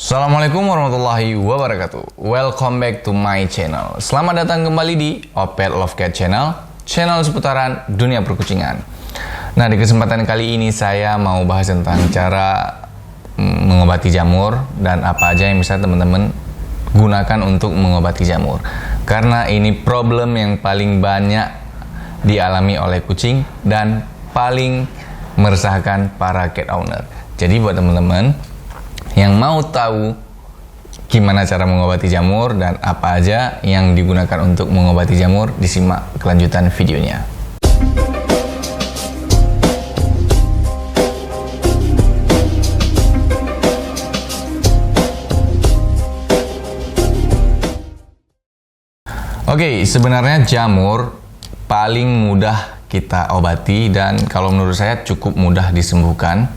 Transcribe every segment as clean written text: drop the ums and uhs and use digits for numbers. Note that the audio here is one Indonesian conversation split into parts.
Assalamualaikum warahmatullahi wabarakatuh. Welcome back to my channel. Selamat datang kembali di Opet Love Cat Channel, channel seputaran dunia perkucingan. Nah, di kesempatan kali ini saya mau bahas tentang cara mengobati jamur dan apa aja yang bisa teman-teman gunakan untuk mengobati jamur. Karena ini problem yang paling banyak dialami oleh kucing dan paling meresahkan para cat owner. Jadi buat teman-teman yang mau tahu gimana cara mengobati jamur dan apa aja yang digunakan untuk mengobati jamur, disimak kelanjutan videonya. Oke, sebenarnya jamur paling mudah kita obati dan kalau menurut saya cukup mudah disembuhkan,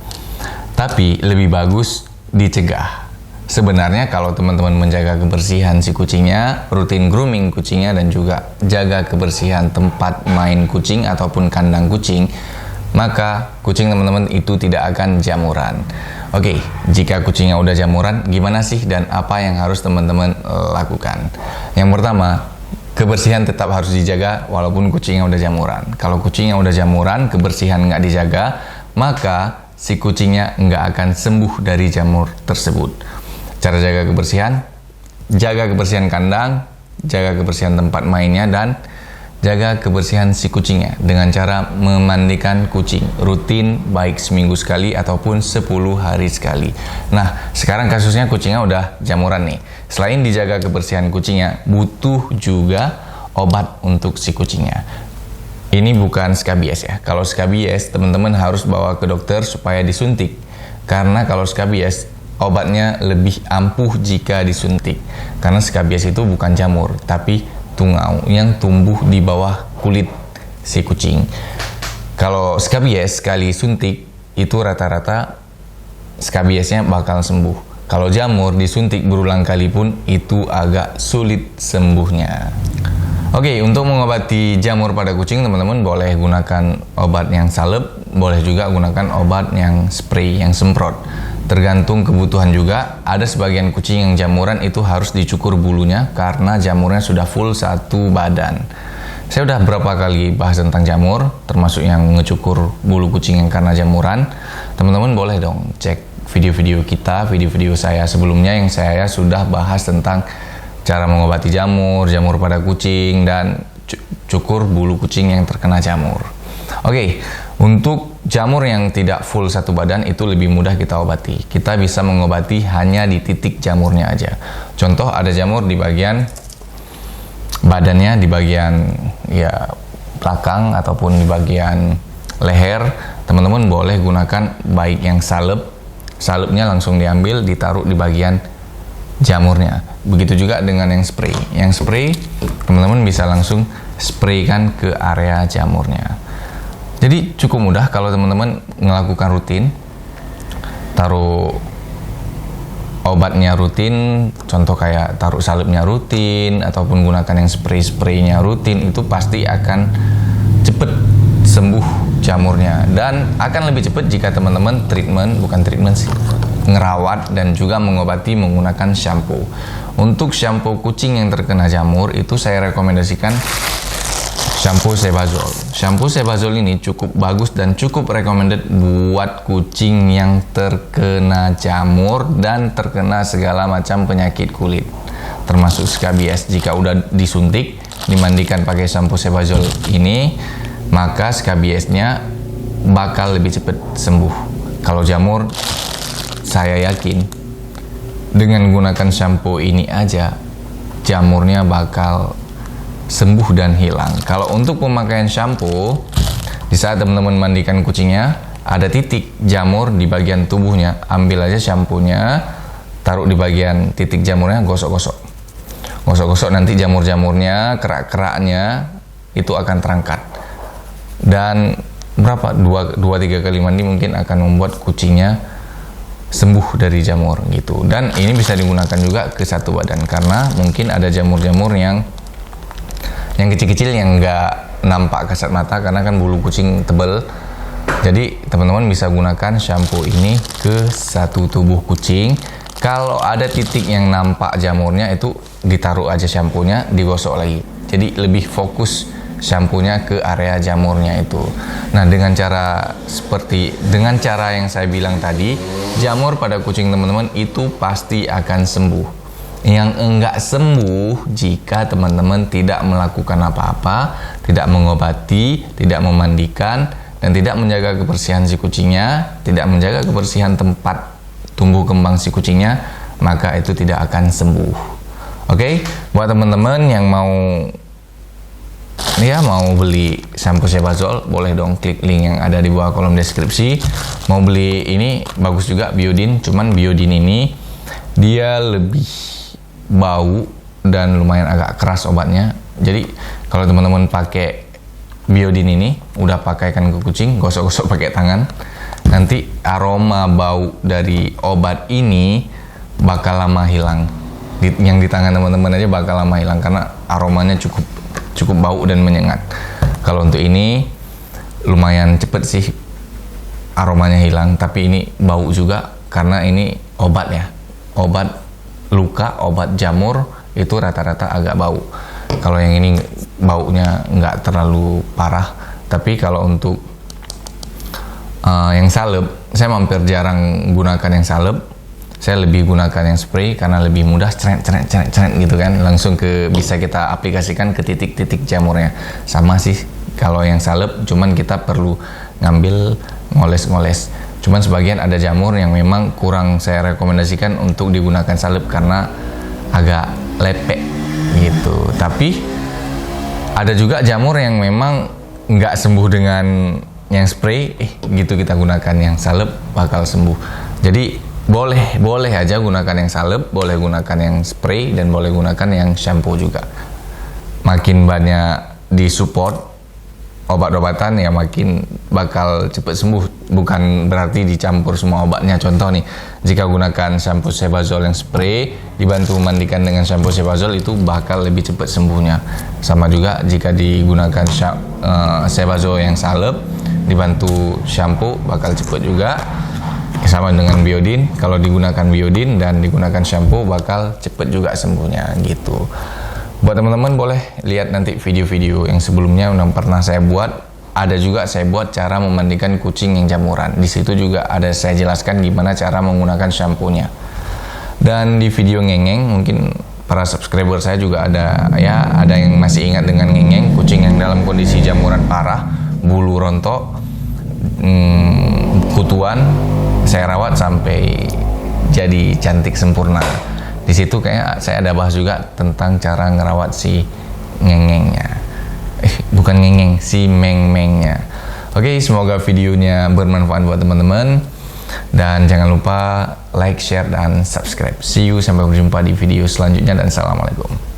tapi lebih bagus dicegah. Sebenarnya kalau teman-teman menjaga kebersihan si kucingnya, rutin grooming kucingnya dan juga jaga kebersihan tempat main kucing ataupun kandang kucing, maka kucing teman-teman itu tidak akan jamuran. Oke, jika kucingnya udah jamuran, gimana sih dan apa yang harus teman-teman lakukan? Yang pertama, kebersihan tetap harus dijaga walaupun kucingnya udah jamuran. Kalau kucingnya udah jamuran, kebersihan nggak dijaga, maka si kucingnya nggak akan sembuh dari jamur tersebut. Cara jaga kebersihan kandang, jaga kebersihan tempat mainnya, dan jaga kebersihan si kucingnya dengan cara memandikan kucing rutin, baik seminggu sekali ataupun 10 hari sekali. Nah, sekarang kasusnya kucingnya udah jamuran nih. Selain dijaga kebersihan kucingnya, butuh juga obat untuk si kucingnya. Ini bukan skabies ya. Kalau skabies, teman-teman harus bawa ke dokter supaya disuntik. Karena kalau skabies, obatnya lebih ampuh jika disuntik. Karena skabies itu bukan jamur, tapi tungau yang tumbuh di bawah kulit si kucing. Kalau skabies sekali suntik, itu rata-rata skabiesnya bakal sembuh. Kalau jamur disuntik berulang kali pun, itu agak sulit sembuhnya. Oke, untuk mengobati jamur pada kucing, teman-teman boleh gunakan obat yang salep, boleh juga gunakan obat yang spray, yang semprot. Tergantung kebutuhan juga. Ada sebagian kucing yang jamuran itu harus dicukur bulunya karena jamurnya sudah full satu badan. Saya udah berapa kali bahas tentang jamur, termasuk yang ngecukur bulu kucing yang karena jamuran. Teman-teman boleh dong cek video-video kita, video-video saya sebelumnya yang saya sudah bahas tentang cara mengobati jamur pada kucing, dan cukur bulu kucing yang terkena jamur. Oke, untuk jamur yang tidak full satu badan itu lebih mudah kita obati. Kita bisa mengobati hanya di titik jamurnya aja. Contoh, ada jamur di bagian badannya, di bagian ya belakang ataupun di bagian leher. Teman-teman boleh gunakan baik yang salep. Salepnya langsung diambil, ditaruh di bagian jamurnya. Begitu juga dengan yang spray. Yang spray, teman-teman bisa langsung spraykan ke area jamurnya. Jadi cukup mudah kalau teman-teman melakukan rutin. Taruh obatnya rutin, contoh kayak taruh salepnya rutin, ataupun gunakan yang spray-spraynya rutin, itu pasti akan cepet sembuh jamurnya. Dan akan lebih cepat jika teman-teman ngerawat dan juga mengobati menggunakan shampoo. Untuk shampoo kucing yang terkena jamur itu saya rekomendasikan shampoo Sebazol. Shampoo Sebazol ini cukup bagus dan cukup recommended buat kucing yang terkena jamur dan terkena segala macam penyakit kulit, termasuk skabies. Jika udah disuntik, dimandikan pakai shampoo Sebazol ini, maka skabiesnya bakal lebih cepat sembuh. Kalau jamur, saya yakin dengan gunakan shampoo ini aja jamurnya bakal sembuh dan hilang. Kalau untuk pemakaian shampoo, di saat teman-teman mandikan kucingnya, ada titik jamur di bagian tubuhnya, ambil aja shampoonya, taruh di bagian titik jamurnya, gosok-gosok. Gosok-gosok, nanti jamur-jamurnya, kerak-keraknya itu akan terangkat. Dan berapa? 2-3 kali mandi mungkin akan membuat kucingnya sembuh dari jamur gitu. Dan ini bisa digunakan juga ke satu badan, karena mungkin ada jamur-jamur yang kecil-kecil yang nggak nampak kasat mata karena kan bulu kucing tebal. Jadi teman-teman bisa gunakan shampoo ini ke satu tubuh kucing. Kalau ada titik yang nampak jamurnya itu ditaruh aja shampoo-nya, digosok lagi. Jadi lebih fokus shampoo-nya ke area jamurnya itu. Nah, dengan cara yang saya bilang tadi, jamur pada kucing teman-teman itu pasti akan sembuh. Yang enggak sembuh jika teman-teman tidak melakukan apa-apa, tidak mengobati, tidak memandikan, dan tidak menjaga kebersihan si kucingnya, tidak menjaga kebersihan tempat tumbuh kembang si kucingnya, maka itu tidak akan sembuh. Oke, buat teman-teman yang mau beli shampoo Sebazol, boleh dong klik link yang ada di bawah kolom deskripsi. Mau beli ini bagus juga, Biodin. Cuman Biodin ini dia lebih bau dan lumayan agak keras obatnya. Jadi kalau teman-teman pakai Biodin ini, udah pakaikan ke kucing, gosok-gosok pakai tangan, nanti aroma bau dari obat ini bakal lama hilang. Yang di tangan teman-teman aja bakal lama hilang karena aromanya cukup bau dan menyengat. Kalau untuk ini lumayan cepet sih aromanya hilang, tapi ini bau juga karena ini obat ya. Obat luka, obat jamur itu rata-rata agak bau. Kalau yang ini baunya nggak terlalu parah, tapi kalau untuk yang salep, saya hampir jarang gunakan yang salep. Saya lebih gunakan yang spray karena lebih mudah, ceret gitu kan, langsung bisa kita aplikasikan ke titik-titik jamurnya. Sama sih kalau yang salep, cuman kita perlu ngambil ngoles-ngoles. Cuman sebagian ada jamur yang memang kurang saya rekomendasikan untuk digunakan salep karena agak lepek gitu. Tapi ada juga jamur yang memang nggak sembuh dengan yang spray, gitu kita gunakan yang salep bakal sembuh. Jadi boleh aja gunakan yang salep, boleh gunakan yang spray, dan boleh gunakan yang shampoo juga. Makin banyak disupport obat-obatan ya makin bakal cepat sembuh. Bukan berarti dicampur semua obatnya. Contoh nih, jika gunakan shampoo Sebazol yang spray dibantu memandikan dengan shampoo Sebazol, itu bakal lebih cepat sembuhnya. Sama juga jika digunakan Sebazol yang salep dibantu shampoo bakal cepat juga. Sama dengan Biodin, kalau digunakan Biodin dan digunakan shampoo bakal cepet juga sembuhnya gitu. Buat teman-teman boleh lihat nanti video-video yang sebelumnya yang pernah saya buat. Ada juga saya buat cara memandikan kucing yang jamuran. Di situ juga ada saya jelaskan gimana cara menggunakan shampoo-nya. Dan di video ngengeng, mungkin para subscriber saya juga ada yang masih ingat dengan ngengeng, kucing yang dalam kondisi jamuran parah, bulu rontok, kutuan, saya rawat sampai jadi cantik sempurna. Di situ kayak saya ada bahas juga tentang cara ngerawat si ngengengnya. Bukan ngengeng, si meng-mengnya. Oke, semoga videonya bermanfaat buat teman-teman. Dan jangan lupa like, share, dan subscribe. See you, sampai berjumpa di video selanjutnya, dan assalamualaikum.